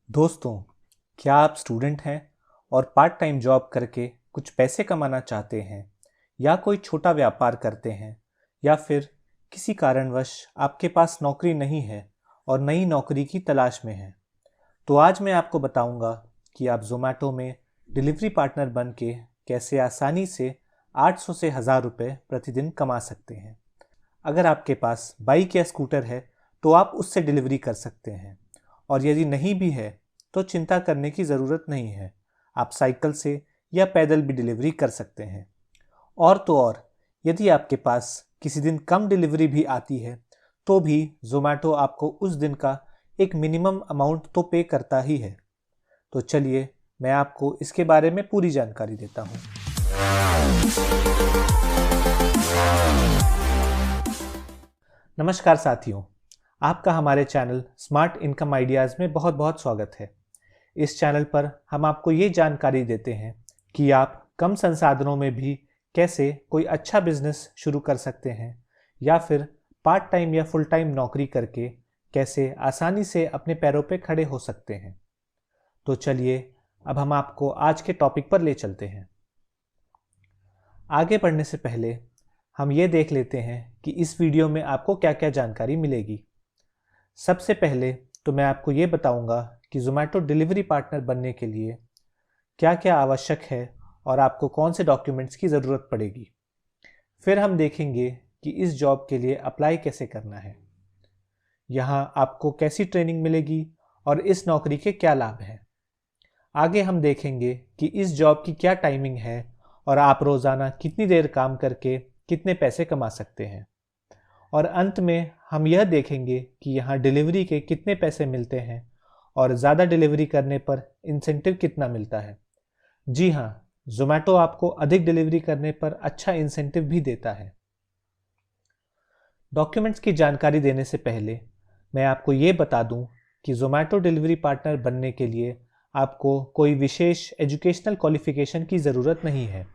दोस्तों, क्या आप स्टूडेंट हैं और पार्ट टाइम जॉब करके कुछ पैसे कमाना चाहते हैं या कोई छोटा व्यापार करते हैं या फिर किसी कारणवश आपके पास नौकरी नहीं है और नई नौकरी की तलाश में हैं? तो आज मैं आपको बताऊंगा कि आप ज़ोमैटो में डिलीवरी पार्टनर बन के कैसे आसानी से 800 से 1000 रुपये प्रतिदिन कमा सकते हैं। अगर आपके पास बाइक या स्कूटर है तो आप उससे डिलीवरी कर सकते हैं, और यदि नहीं भी है तो चिंता करने की ज़रूरत नहीं है। आप साइकिल से या पैदल भी डिलीवरी कर सकते हैं। और तो और, यदि आपके पास किसी दिन कम डिलीवरी भी आती है तो भी ज़ोमैटो आपको उस दिन का एक मिनिमम अमाउंट तो पे करता ही है। तो चलिए, मैं आपको इसके बारे में पूरी जानकारी देता हूँ। नमस्कार साथियों, आपका हमारे चैनल स्मार्ट इनकम आइडियाज़ में बहुत बहुत स्वागत है। इस चैनल पर हम आपको ये जानकारी देते हैं कि आप कम संसाधनों में भी कैसे कोई अच्छा बिजनेस शुरू कर सकते हैं या फिर पार्ट टाइम या फुल टाइम नौकरी करके कैसे आसानी से अपने पैरों पे खड़े हो सकते हैं। तो चलिए, अब हम आपको आज के टॉपिक पर ले चलते हैं। आगे बढ़ने से पहले हम ये देख लेते हैं कि इस वीडियो में आपको क्या क्या जानकारी मिलेगी। सबसे पहले तो मैं आपको ये बताऊंगा कि ज़ोमैटो डिलीवरी पार्टनर बनने के लिए क्या क्या आवश्यक है और आपको कौन से डॉक्यूमेंट्स की ज़रूरत पड़ेगी। फिर हम देखेंगे कि इस जॉब के लिए अप्लाई कैसे करना है, यहाँ आपको कैसी ट्रेनिंग मिलेगी और इस नौकरी के क्या लाभ हैं। आगे हम देखेंगे कि इस जॉब की क्या टाइमिंग है और आप रोज़ाना कितनी देर काम करके कितने पैसे कमा सकते हैं। और अंत में हम यह देखेंगे कि यहाँ डिलीवरी के कितने पैसे मिलते हैं और ज़्यादा डिलीवरी करने पर इंसेंटिव कितना मिलता है। जी हाँ, ज़ोमैटो आपको अधिक डिलीवरी करने पर अच्छा इंसेंटिव भी देता है। डॉक्यूमेंट्स की जानकारी देने से पहले मैं आपको ये बता दूं कि ज़ोमैटो डिलीवरी पार्टनर बनने के लिए आपको कोई विशेष एजुकेशनल क्वालिफिकेशन की ज़रूरत नहीं है।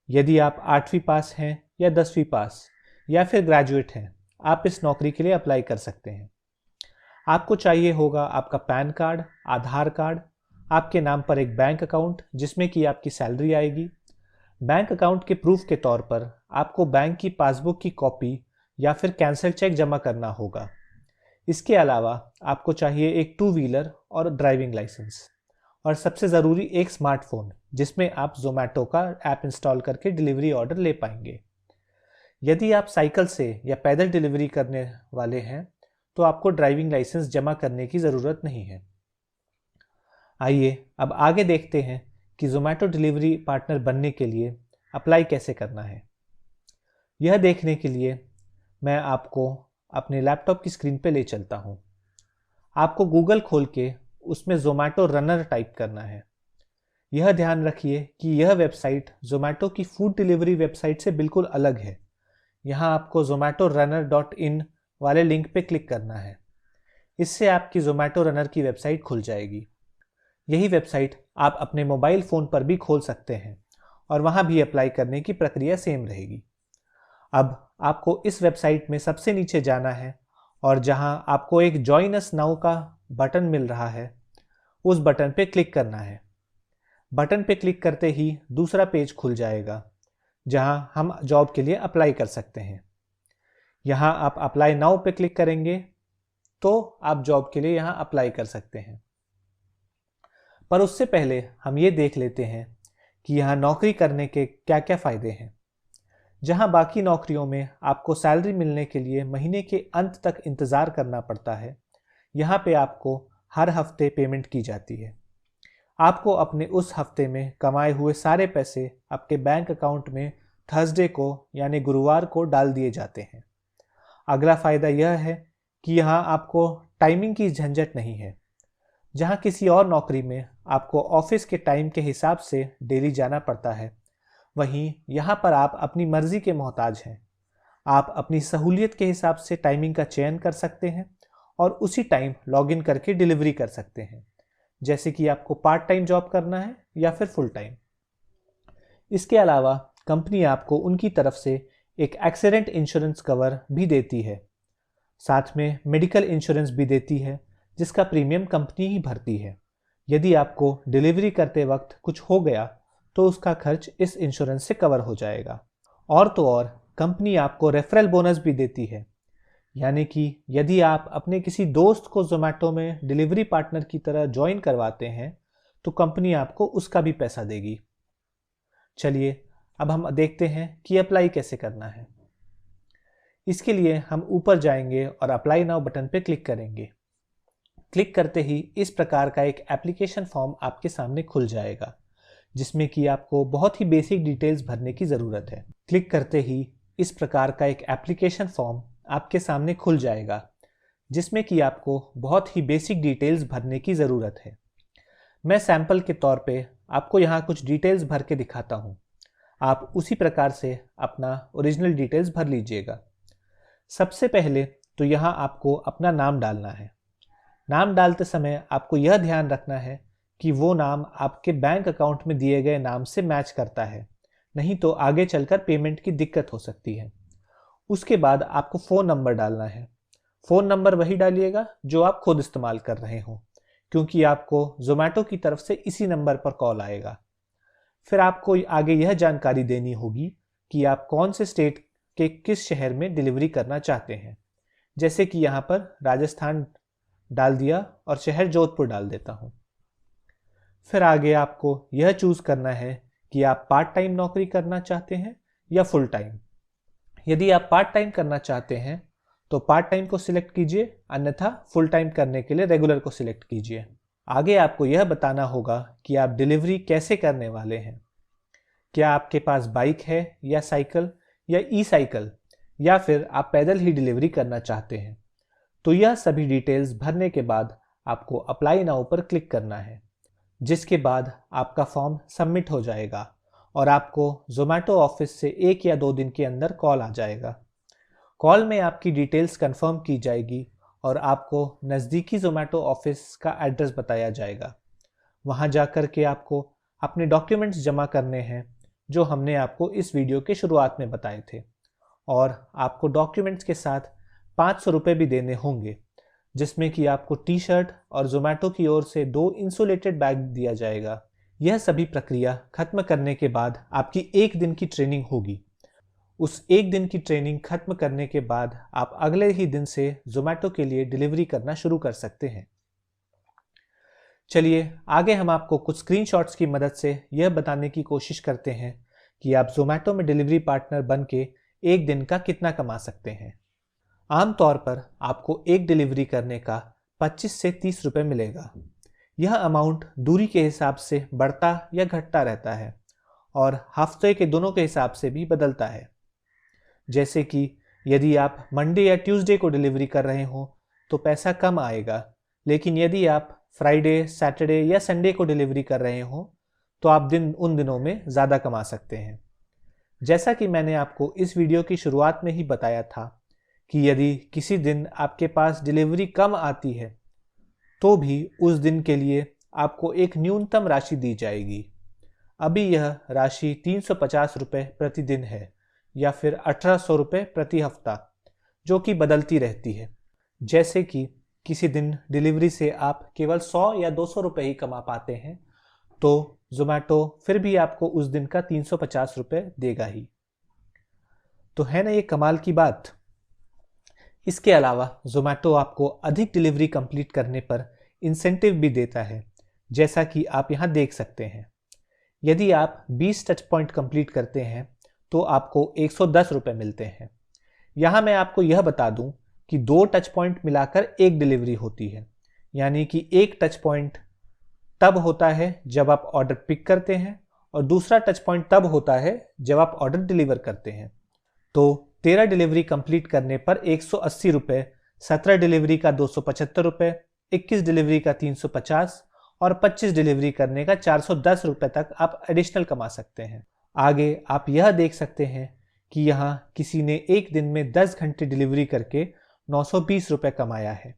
यदि आप 8वीं पास हैं या 10वीं पास या फिर ग्रेजुएट हैं, आप इस नौकरी के लिए अप्लाई कर सकते हैं। आपको चाहिए होगा आपका पैन कार्ड, आधार कार्ड, आपके नाम पर एक बैंक अकाउंट जिसमें कि आपकी सैलरी आएगी। बैंक अकाउंट के प्रूफ के तौर पर आपको बैंक की पासबुक की कॉपी या फिर कैंसिल चेक जमा करना होगा। इसके अलावा आपको चाहिए एक 2 व्हीलर और ड्राइविंग लाइसेंस, और सबसे ज़रूरी एक स्मार्टफोन जिसमें आप ज़ोमैटो का ऐप इंस्टॉल करके डिलीवरी ऑर्डर ले पाएंगे। यदि आप साइकिल से या पैदल डिलीवरी करने वाले हैं तो आपको ड्राइविंग लाइसेंस जमा करने की ज़रूरत नहीं है। आइए अब आगे देखते हैं कि ज़ोमैटो डिलीवरी पार्टनर बनने के लिए अप्लाई कैसे करना है। यह देखने के लिए मैं आपको अपने लैपटॉप की स्क्रीन पे ले चलता हूँ। आपको गूगल खोल के उसमें ज़ोमैटो रनर टाइप करना है। यह ध्यान रखिए कि यह वेबसाइट ज़ोमैटो की फूड डिलीवरी वेबसाइट से बिल्कुल अलग है। यहाँ आपको zomatorunner.in वाले लिंक पे क्लिक करना है। इससे आपकी ज़ोमैटो रनर की वेबसाइट खुल जाएगी। यही वेबसाइट आप अपने मोबाइल फ़ोन पर भी खोल सकते हैं और वहाँ भी अप्लाई करने की प्रक्रिया सेम रहेगी। अब आपको इस वेबसाइट में सबसे नीचे जाना है और जहाँ आपको एक जॉइन अस नाउ का बटन मिल रहा है, उस बटन पे क्लिक करना है। बटन पे क्लिक करते ही दूसरा पेज खुल जाएगा जहां हम जॉब के लिए अप्लाई कर सकते हैं। यहां आप अप्लाई नाउ पे क्लिक करेंगे तो आप जॉब के लिए यहां अप्लाई कर सकते हैं। पर उससे पहले हम ये देख लेते हैं कि यहां नौकरी करने के क्या क्या फ़ायदे हैं। जहां बाकी नौकरियों में आपको सैलरी मिलने के लिए महीने के अंत तक इंतज़ार करना पड़ता है, यहाँ पे आपको हर हफ्ते पेमेंट की जाती है। आपको अपने उस हफ्ते में कमाए हुए सारे पैसे आपके बैंक अकाउंट में थर्सडे को यानी गुरुवार को डाल दिए जाते हैं। अगला फ़ायदा यह है कि यहाँ आपको टाइमिंग की झंझट नहीं है। जहाँ किसी और नौकरी में आपको ऑफिस के टाइम के हिसाब से डेली जाना पड़ता है, वहीं यहाँ पर आप अपनी मर्जी के मोहताज हैं। आप अपनी सहूलियत के हिसाब से टाइमिंग का चयन कर सकते हैं और उसी टाइम लॉगिन करके डिलीवरी कर सकते हैं, जैसे कि आपको पार्ट टाइम जॉब करना है या फिर फुल टाइम। इसके अलावा कंपनी आपको उनकी तरफ से एक एक्सीडेंट इंश्योरेंस कवर भी देती है, साथ में मेडिकल इंश्योरेंस भी देती है, जिसका प्रीमियम कंपनी ही भरती है। यदि आपको डिलीवरी करते वक्त कुछ हो गया तो उसका खर्च इस इंश्योरेंस से कवर हो जाएगा। और तो और कंपनी आपको रेफरल बोनस भी देती है, यानी कि यदि आप अपने किसी दोस्त को जोमेटो में डिलीवरी पार्टनर की तरह ज्वाइन करवाते हैं तो कंपनी आपको उसका भी पैसा देगी। चलिए अब हम देखते हैं कि अप्लाई कैसे करना है। इसके लिए हम ऊपर जाएंगे और अप्लाई नाउ बटन पर क्लिक करेंगे। क्लिक करते ही इस प्रकार का एक एप्लीकेशन फॉर्म आपके सामने खुल जाएगा, जिसमें कि आपको बहुत ही बेसिक डिटेल्स भरने की ज़रूरत है। क्लिक करते ही इस प्रकार का एक एप्लीकेशन फॉर्म आपके सामने खुल जाएगा, जिसमें कि आपको बहुत ही बेसिक डिटेल्स भरने की ज़रूरत है। मैं सैंपल के तौर पे आपको यहाँ कुछ डिटेल्स भर के दिखाता हूँ। आप उसी प्रकार से अपना ओरिजिनल डिटेल्स भर लीजिएगा। सबसे पहले तो यहाँ आपको अपना नाम डालना है। नाम डालते समय आपको यह ध्यान रखना है कि वो नाम आपके बैंक अकाउंट में दिए गए नाम से मैच करता है, नहीं तो आगे चलकर पेमेंट की दिक्कत हो सकती है। उसके बाद आपको फ़ोन नंबर डालना है। फ़ोन नंबर वही डालिएगा जो आप खुद इस्तेमाल कर रहे हो, क्योंकि आपको जोमेटो की तरफ से इसी नंबर पर कॉल आएगा। फिर आपको आगे यह जानकारी देनी होगी कि आप कौन से स्टेट के किस शहर में डिलीवरी करना चाहते हैं। जैसे कि यहाँ पर राजस्थान डाल दिया और शहर जोधपुर डाल देता हूँ। फिर आगे आपको यह चूज़ करना है कि आप पार्ट टाइम नौकरी करना चाहते हैं या फुल टाइम। यदि आप पार्ट टाइम करना चाहते हैं तो पार्ट टाइम को सिलेक्ट कीजिए, अन्यथा फुल टाइम करने के लिए रेगुलर को सिलेक्ट कीजिए। आगे आपको यह बताना होगा कि आप डिलीवरी कैसे करने वाले हैं। क्या आपके पास बाइक है या साइकिल या ई साइकिल, या फिर आप पैदल ही डिलीवरी करना चाहते हैं। तो यह सभी डिटेल्स भरने के बाद आपको अप्लाई नाउ पर क्लिक करना है, जिसके बाद आपका फॉर्म सबमिट हो जाएगा और आपको जोमेटो ऑफिस से 1 या 2 दिन के अंदर कॉल आ जाएगा। कॉल में आपकी डिटेल्स कंफर्म की जाएगी और आपको नज़दीकी जोमेटो ऑफिस का एड्रेस बताया जाएगा। वहां जाकर के आपको अपने डॉक्यूमेंट्स जमा करने हैं, जो हमने आपको इस वीडियो के शुरुआत में बताए थे, और आपको डॉक्यूमेंट्स के साथ 500 रुपये भी देने होंगे, जिसमें कि आपको टी शर्ट और जोमेटो की ओर से 2 इंसुलेटेड बैग दिया जाएगा। यह सभी प्रक्रिया खत्म करने के बाद आपकी 1 दिन की ट्रेनिंग होगी। उस 1 दिन की ट्रेनिंग खत्म करने के बाद आप अगले ही दिन से जोमेटो के लिए डिलीवरी करना शुरू कर सकते हैं। चलिए आगे हम आपको कुछ स्क्रीनशॉट्स की मदद से यह बताने की कोशिश करते हैं कि आप जोमेटो में डिलीवरी पार्टनर बन के 1 दिन का कितना कमा सकते हैं। आमतौर पर आपको एक डिलीवरी करने का 25 से 30 रुपये मिलेगा। यह अमाउंट दूरी के हिसाब से बढ़ता या घटता रहता है और हफ्ते के दोनों के हिसाब से भी बदलता है। जैसे कि यदि आप मंडे या ट्यूसडे को डिलीवरी कर रहे हो तो पैसा कम आएगा, लेकिन यदि आप फ्राइडे, सैटरडे या संडे को डिलीवरी कर रहे हो तो आप उन दिनों में ज़्यादा कमा सकते हैं। जैसा कि मैंने आपको इस वीडियो की शुरुआत में ही बताया था कि यदि किसी दिन आपके पास डिलीवरी कम आती है तो भी उस दिन के लिए आपको एक न्यूनतम राशि दी जाएगी। अभी यह राशि 350 रुपये प्रतिदिन है या फिर 1800 रुपये प्रति हफ्ता, जो कि बदलती रहती है। जैसे कि किसी दिन डिलीवरी से आप केवल 100 या 200 रुपये ही कमा पाते हैं तो जोमेटो फिर भी आपको उस दिन का 350 रुपये देगा ही। तो है ना ये कमाल की बात। इसके अलावा जोमेटो आपको अधिक डिलीवरी कंप्लीट करने पर इंसेंटिव भी देता है, जैसा कि आप यहाँ देख सकते हैं। यदि आप 20 टच पॉइंट कंप्लीट करते हैं तो आपको 110 रुपये मिलते हैं। यहाँ मैं आपको यह बता दूँ कि 2 टच पॉइंट मिलाकर 1 डिलीवरी होती है, यानी कि 1 टच पॉइंट तब होता है जब आप ऑर्डर पिक करते हैं और दूसरा टच पॉइंट तब होता है जब आप ऑर्डर डिलीवर करते हैं। तो 13 डिलीवरी कंप्लीट करने पर 180 रुपये, 17 डिलीवरी का 275 रुपये, 21 डिलीवरी का 350 और 25 डिलीवरी करने का 410 रुपये तक आप एडिशनल कमा सकते हैं। आगे आप यह देख सकते हैं कि यहाँ किसी ने एक दिन में 10 घंटे डिलीवरी करके 920 रुपये कमाया है,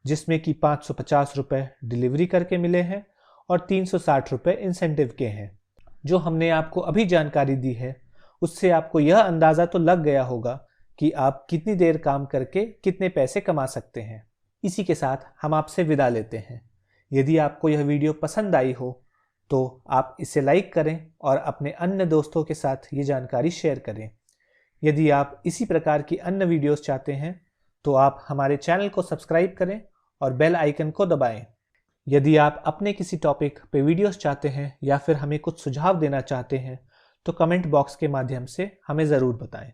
जिसमें कि 550 रुपये डिलीवरी करके मिले हैं और 360 रुपये इंसेंटिव के हैं। जो हमने आपको अभी जानकारी दी है उससे आपको यह अंदाज़ा तो लग गया होगा कि आप कितनी देर काम करके कितने पैसे कमा सकते हैं। इसी के साथ हम आपसे विदा लेते हैं। यदि आपको यह वीडियो पसंद आई हो तो आप इसे लाइक करें और अपने अन्य दोस्तों के साथ ये जानकारी शेयर करें। यदि आप इसी प्रकार की अन्य वीडियोस चाहते हैं तो आप हमारे चैनल को सब्सक्राइब करें और बेल आइकन को दबाएं। यदि आप अपने किसी टॉपिक पे वीडियोस चाहते हैं या फिर हमें कुछ सुझाव देना चाहते हैं तो कमेंट बॉक्स के माध्यम से हमें ज़रूर बताएं।